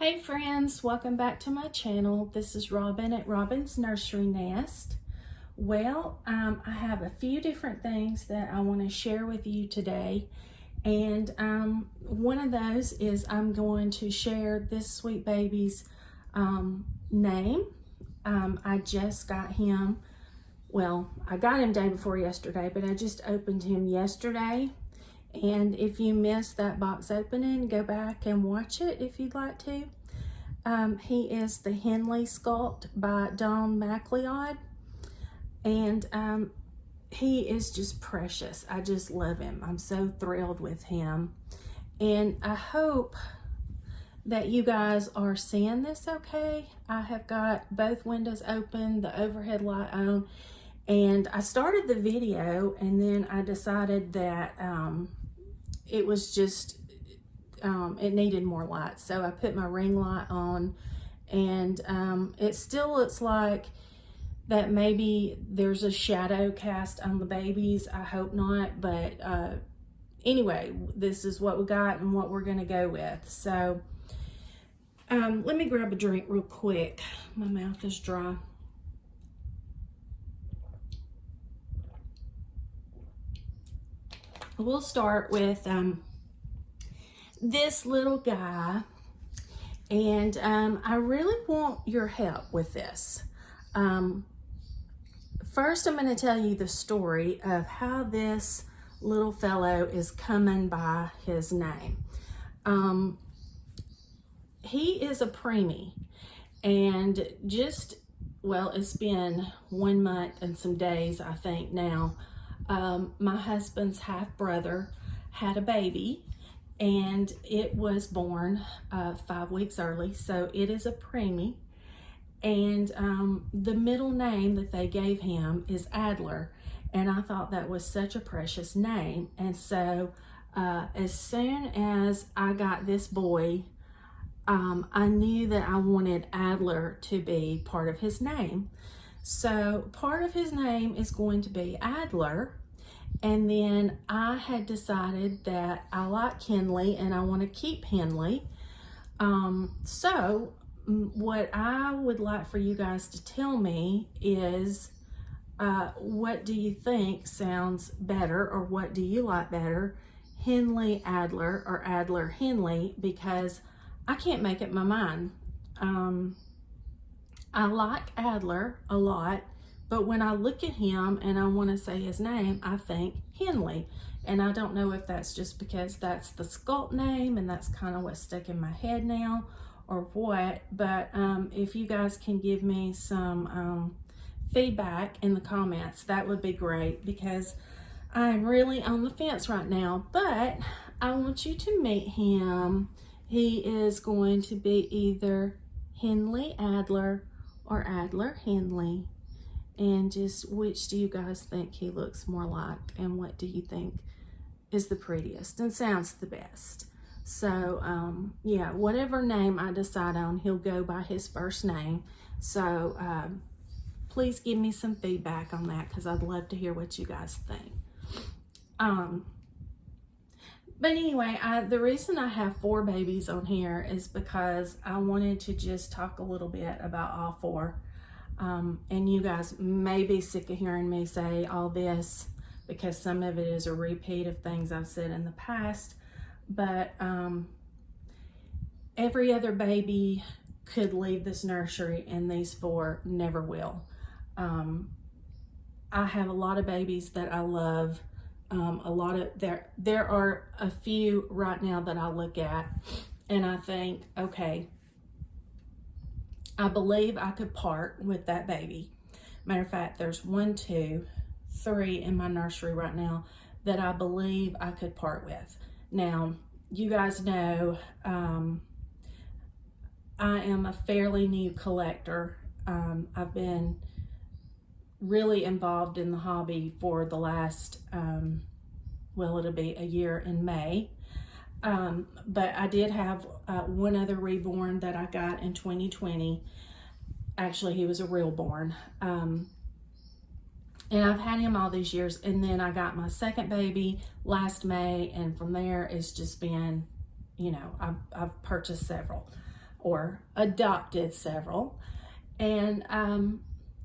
Hey friends, welcome back to my channel. This is Robin at Robin's Nursery Nest. Well, I have a few different things that I want to share with you today. And one of those is I'm going to share this sweet baby's name. I just got him, well, I got him day before yesterday, but I just opened him yesterday. And if you missed that box opening, go back and watch it if you'd like to. He is the Henley sculpt by McLeod. And he is just precious. I just love him. I'm so thrilled with him. And I hope that you guys are seeing this okay. I have got both windows open, the overhead light on, and I started the video and then I decided that it was just, it needed more light. So I put my ring light on, and it still looks like that maybe there's a shadow cast on the babies. I hope not, but anyway, this is what we got and what we're gonna go with. So let me grab a drink real quick. My mouth is dry. We'll start with this little guy, and I really want your help with this. First, I'm going to tell you the story of how this little fellow is coming by his name. He is a preemie, and just, well, it's been 1 month and some days, I think now. My husband's half brother had a baby, and it was born 5 weeks early, so it is a preemie. And the middle name that they gave him is Adler, and I thought that was such a precious name. And so as soon as I got this boy, I knew that I wanted Adler to be part of his name. So part of his name is going to be Adler. And then I had decided that I like Henley and I want to keep Henley. So what I would like for you guys to tell me is what do you think sounds better, or what do you like better, Henley Adler or Adler Henley? Because I can't make up my mind. I like Adler a lot, but when I look at him and I want to say his name, I think Henley. And I don't know if that's just because that's the sculpt name and that's kind of what's stuck in my head now or what. But if you guys can give me some feedback in the comments, that would be great, because I'm really on the fence right now. But I want you to meet him. He is going to be either Henley Adler or Adler Henley. And just which do you guys think he looks more like, and what do you think is the prettiest and sounds the best? So yeah, whatever name I decide on, he'll go by his first name. So please give me some feedback on that, because I'd love to hear what you guys think. But anyway, the reason I have 4 babies on here is because I wanted to just talk a little bit about all 4. And you guys may be sick of hearing me say all this, because some of it is a repeat of things I've said in the past. But every other baby could leave this nursery, and these 4 never will. I have a lot of babies that I love. There are a few right now that I look at and I think, okay, I believe I could part with that baby. Matter of fact, there's 1, 2, 3 in my nursery right now that I believe I could part with. Now, you guys know I am a fairly new collector. I've been really involved in the hobby for the last, well, it'll be a year in May. But I did have 1 other reborn that I got in 2020. Actually, he was a real born. And I've had him all these years. And then I got my second baby last May. And from there, it's just been, you know, I've purchased several. or adopted several. And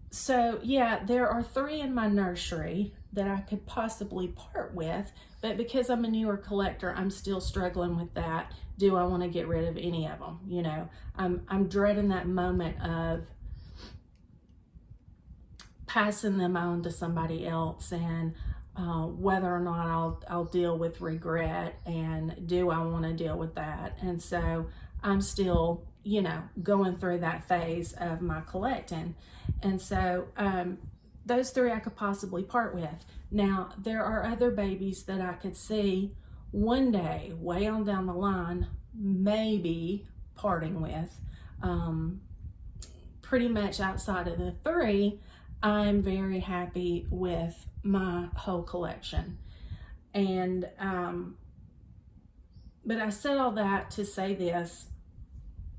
so yeah, there are 3 in my nursery that I could possibly part with, but because I'm a newer collector, I'm still struggling with that. Do I want to get rid of any of them? You know, I'm dreading that moment of passing them on to somebody else, and whether or not I'll deal with regret, and do I want to deal with that? And so I'm still, you know, going through that phase of my collecting. And so those 3 I could possibly part with. Now, there are other babies that I could see one day, way on down the line, maybe parting with. Pretty much outside of the 3, I'm very happy with my whole collection. And but I said all that to say this: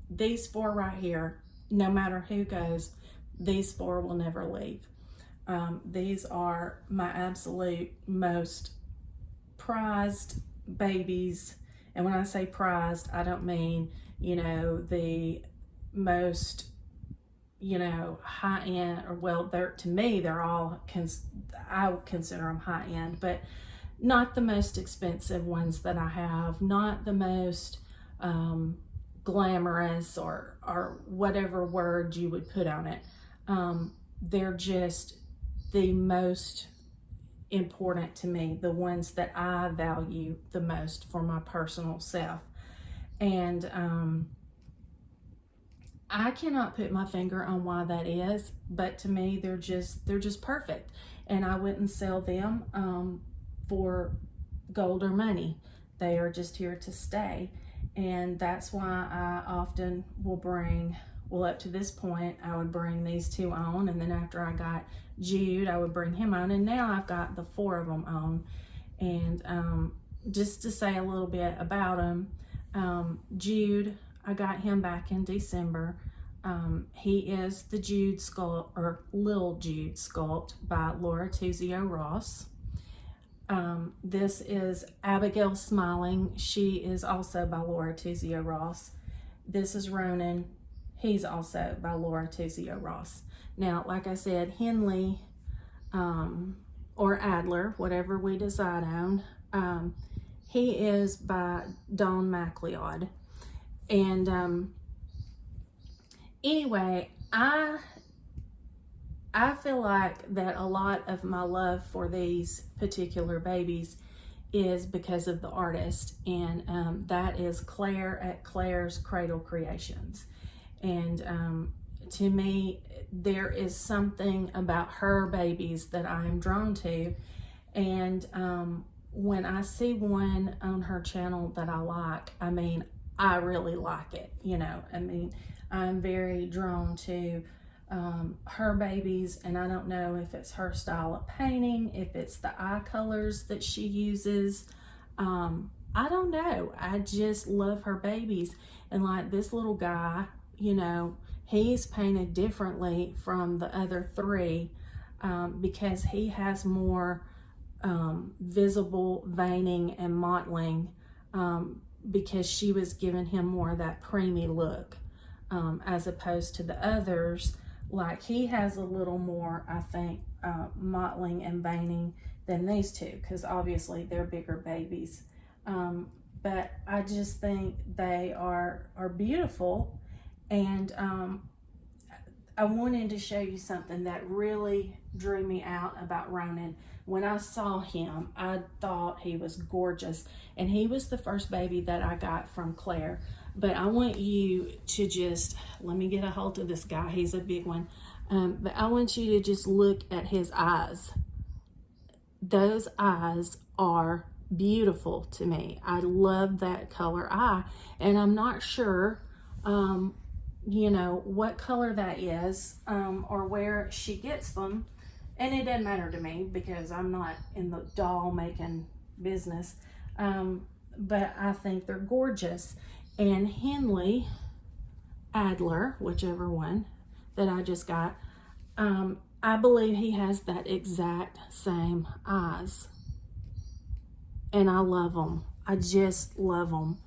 these 4 right here, no matter who goes, these 4 will never leave. These are my absolute most prized babies. And when I say prized, I don't mean, you know, the most, you know, high end, or well, they're, to me, they're all, I would consider them high end, but not the most expensive ones that I have, not the most glamorous, or whatever word you would put on it. They're just the most important to me, the ones that I value the most for my personal self. And I cannot put my finger on why that is, but to me, they're just perfect. And I wouldn't sell them for gold or money. They are just here to stay. And that's why I often will bring, well, up to this point, I would bring these 2 on, and then after I got Jude, I would bring him on, and now I've got the 4 of them on. And just to say a little bit about him, Jude, I got him back in December. He is the Jude sculpt, or Lil Jude sculpt, by Laura Tuzio Ross. This is Abigail Smiling. She is also by Laura Tuzio Ross. This is Ronin. He's also by Laura Tuzio Ross. Now, like I said, Henley or Adler, whatever we decide on, he is by McLeod. And anyway, I feel like that a lot of my love for these particular babies is because of the artist, and that is Claire at Claire's Cradle Creations. And to me, there is something about her babies that I am drawn to. And when I see one on her channel that I like, I mean, I really like it, you know. I mean, I'm very drawn to her babies, and I don't know if it's her style of painting, if it's the eye colors that she uses. I don't know. I just love her babies. And like this little guy, you know, he's painted differently from the other 3 because he has more visible veining and mottling, because she was giving him more of that preemie look, as opposed to the others. Like, he has a little more, I think, mottling and veining than these 2, because obviously they're bigger babies. But I just think they are beautiful. And I wanted to show you something that really drew me out about Ronin. When I saw him, I thought he was gorgeous. And he was the first baby that I got from Claire. But I want you to just, let me get a hold of this guy. He's a big one. But I want you to just look at his eyes. Those eyes are beautiful to me. I love that color eye. And I'm not sure, you know, what color that is, or where she gets them. And it doesn't matter to me because I'm not in the doll making business. But I think they're gorgeous. And Henley, Adler, whichever one that I just got, I believe he has that exact same eyes. And I love them. I just love them.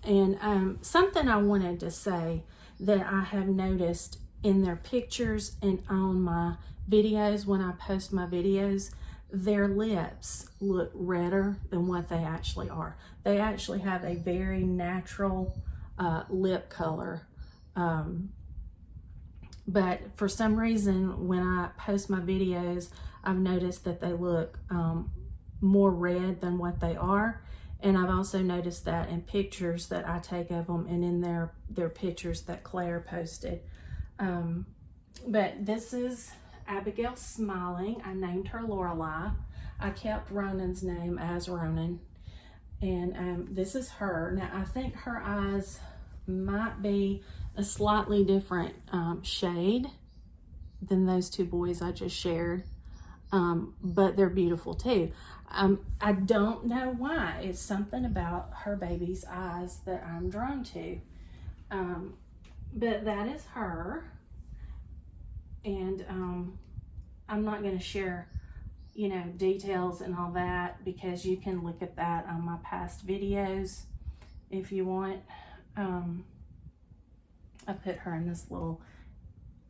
And something I wanted to say that I have noticed in their pictures and on my videos, when I post my videos, their lips look redder than what they actually are. They actually have a very natural lip color. But for some reason, when I post my videos, I've noticed that they look more red than what they are. And I've also noticed that in pictures that I take of them and in their pictures that Claire posted. But this is Abigail smiling. I named her Lorelei. I kept Ronin's name as Ronin. And this is her. Now, I think her eyes might be a slightly different shade than those two boys I just shared. But they're beautiful too. I don't know why. It's something about her baby's eyes that I'm drawn to. But that is her. And I'm not going to share, you know, details and all that, because you can look at that on my past videos if you want. I put her in this little,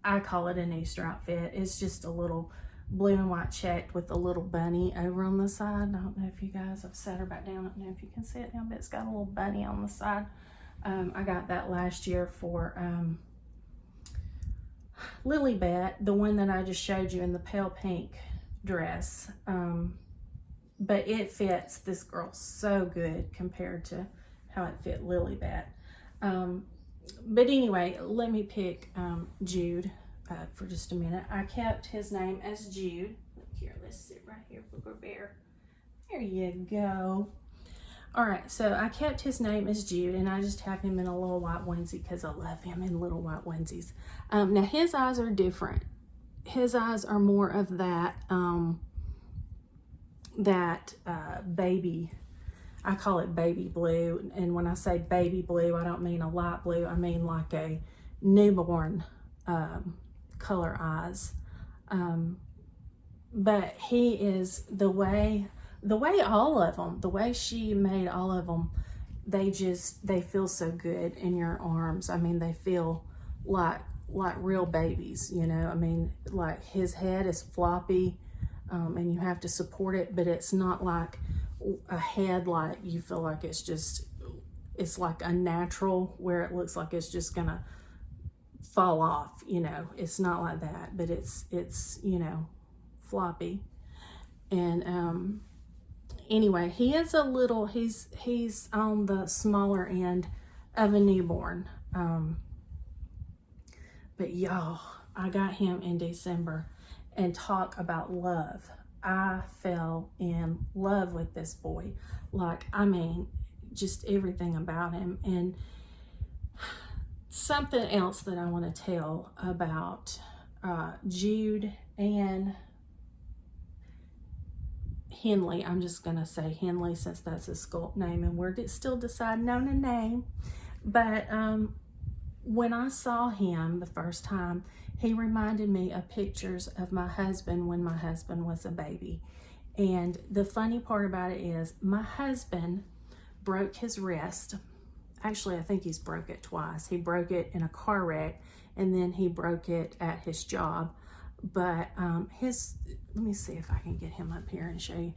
I call it an Easter outfit. It's just a little blue and white checked with a little bunny over on the side. I don't know if you guys, I've set her back down. I don't know if you can see it now, but it's got a little bunny on the side. I got that last year for Lilibet, the one that I just showed you in the pale pink dress. But it fits this girl so good compared to how it fit Lilibet. But anyway, let me pick Jude for just a minute. I kept his name as Jude. Look here, let's sit right here for Bear. There you go. All right, so I kept his name as Jude, and I just have him in a little white onesie because I love him in little white onesies. Now, his eyes are different. His eyes are more of that, baby, I call it baby blue. And when I say baby blue, I don't mean a light blue. I mean like a newborn color eyes. But he is the way all of them, the way she made all of them, they feel so good in your arms. I mean, they feel like real babies, you know. I mean, like his head is floppy, and you have to support it, but it's not like a head like you feel like it's like unnatural where it looks like it's just gonna fall off, you know. It's not like that, but it's you know, floppy. And anyway, he is a little, he's on the smaller end of a newborn. But y'all, I got him in December, and talk about love. I fell in love with this boy. Like, I mean, just everything about him. And something else that I want to tell about Jude and Henley. I'm just going to say Henley since that's his sculpt name, and we're still deciding on a name. But when I saw him the first time, he reminded me of pictures of my husband when my husband was a baby. And the funny part about it is my husband broke his wrist. Actually, I think he's broke it twice. He broke it in a car wreck, and then he broke it at his job. But let me see if I can get him up here and show you.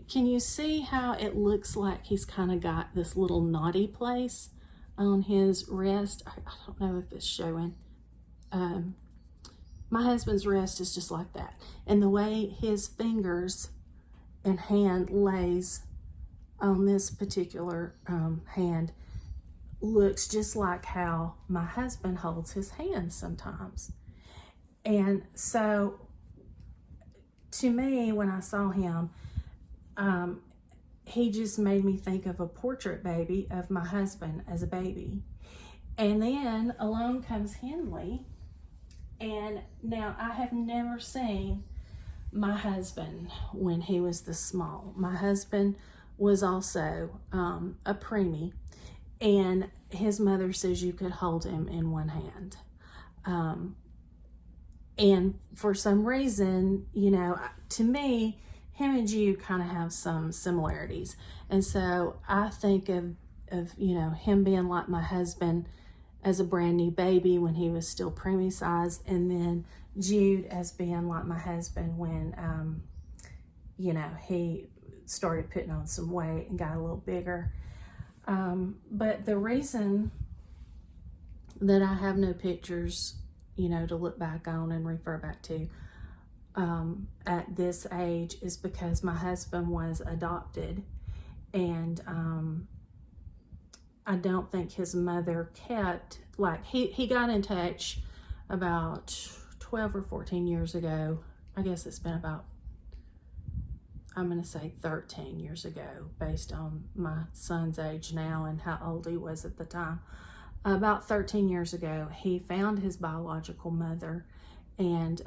Can you see how it looks like he's kind of got this little knotty place on his wrist? I don't know if it's showing. My husband's wrist is just like that. And the way his fingers and hand lays on this particular hand looks just like how my husband holds his hand sometimes. And so to me, when I saw him, he just made me think of a portrait baby of my husband as a baby. And then along comes Henley. And now I have never seen my husband when he was this small. My husband was also a preemie, and his mother says you could hold him in one hand. And for some reason, you know, to me, him and Jude kind of have some similarities. And so I think of you know, him being like my husband as a brand new baby when he was still preemie sized, and then Jude as being like my husband when, you know, he started putting on some weight and got a little bigger. But the reason that I have no pictures, you know, to look back on and refer back to at this age is because my husband was adopted, and I don't think his mother kept, like, he got in touch about 12 or 14 years ago. I guess it's been about, I'm going to say 13 years ago, based on my son's age now and how old he was at the time. About 13 years ago, he found his biological mother, and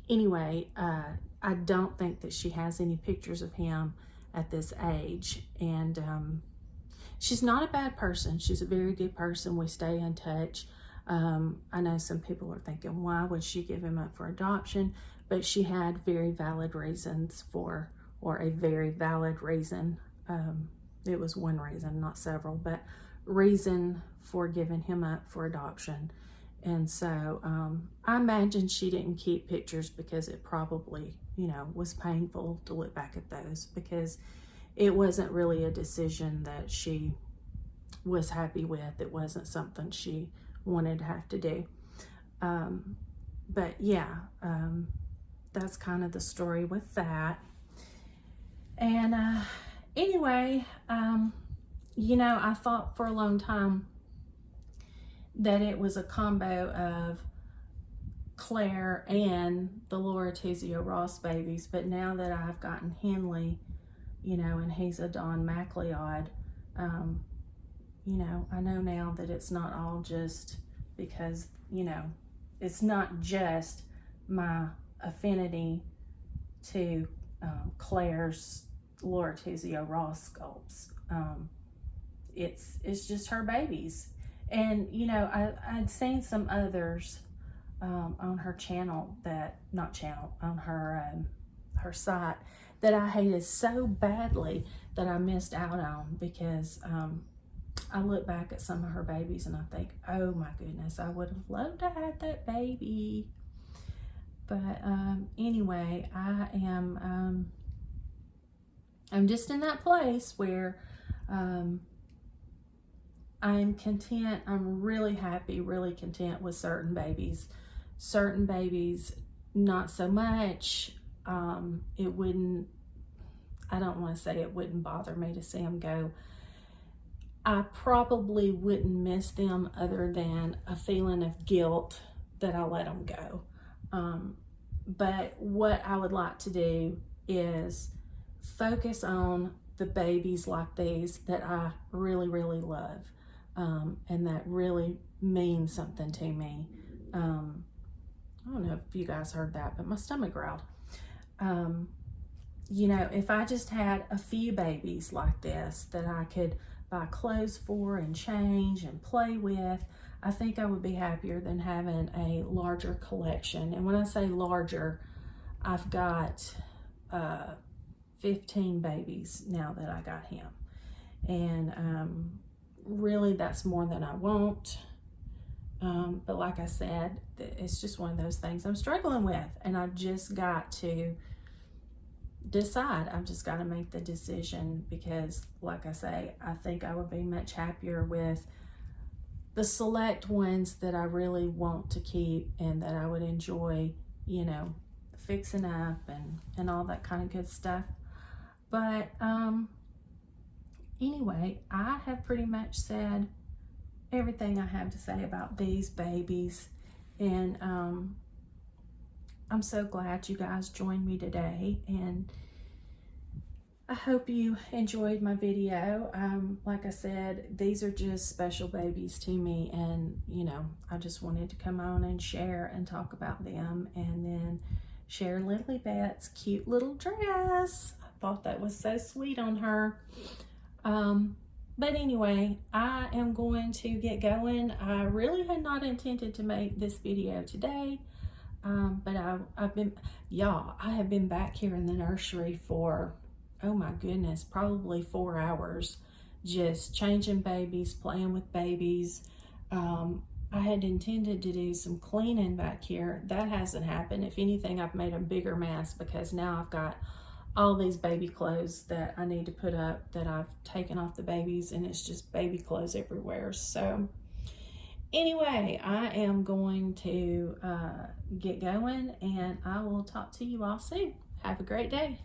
anyway, I don't think that she has any pictures of him at this age, and she's not a bad person. She's a very good person. We stay in touch. I know some people are thinking, why would she give him up for adoption? But she had very valid reasons for, or a very valid reason. It was one reason, not several, but reason for giving him up for adoption. And so I imagine she didn't keep pictures because it probably, you know, was painful to look back at those, because it wasn't really a decision that she was happy with. It wasn't something she wanted to have to do. But yeah, that's kind of the story with that. And anyway, you know, I thought for a long time that it was a combo of Claire and the Laura Tuzio Ross babies, but now that I've gotten Henley, you know, and he's a Don McLeod, you know, I know now that it's not all just because, you know, it's not just my affinity to Claire's Laura Tuzio Ross sculpts. It's just her babies. And, you know, I'd seen some others on her channel that, not channel, on her site that I hated so badly that I missed out on, because I look back at some of her babies and I think, oh my goodness, I would have loved to have that baby. But anyway, I'm just in that place where I'm content. I'm really happy, really content with certain babies. Certain babies, not so much. It wouldn't, I don't want to say it wouldn't bother me to see them go. I probably wouldn't miss them other than a feeling of guilt that I let them go. But what I would like to do is focus on the babies like these that I really, really love, and that really mean something to me. I don't know if you guys heard that, but my stomach growled. You know, if I just had a few babies like this that I could buy clothes for and change and play with, I think I would be happier than having a larger collection. And when I say larger, I've got 15 babies now that I got him. And really that's more than I want. But like I said, it's just one of those things I'm struggling with, and I've just got to decide. I've just got to make the decision, because like I say, I think I would be much happier with the select ones that I really want to keep and that I would enjoy, you know, fixing up and all that kind of good stuff. But anyway, I have pretty much said everything I have to say about these babies, and I'm so glad you guys joined me today, and I hope you enjoyed my video. Like I said, these are just special babies to me, and you know, I just wanted to come on and share and talk about them, and then share Lilibet's cute little dress. I thought that was so sweet on her. But anyway, I am going to get going. I really had not intended to make this video today, but I have been back here in the nursery for, oh my goodness, probably 4 hours just changing babies, playing with babies. I had intended to do some cleaning back here. That hasn't happened. If anything, I've made a bigger mess because now I've got all these baby clothes that I need to put up that I've taken off the babies, and it's just baby clothes everywhere. So anyway, I am going to get going, and I will talk to you all soon. Have a great day.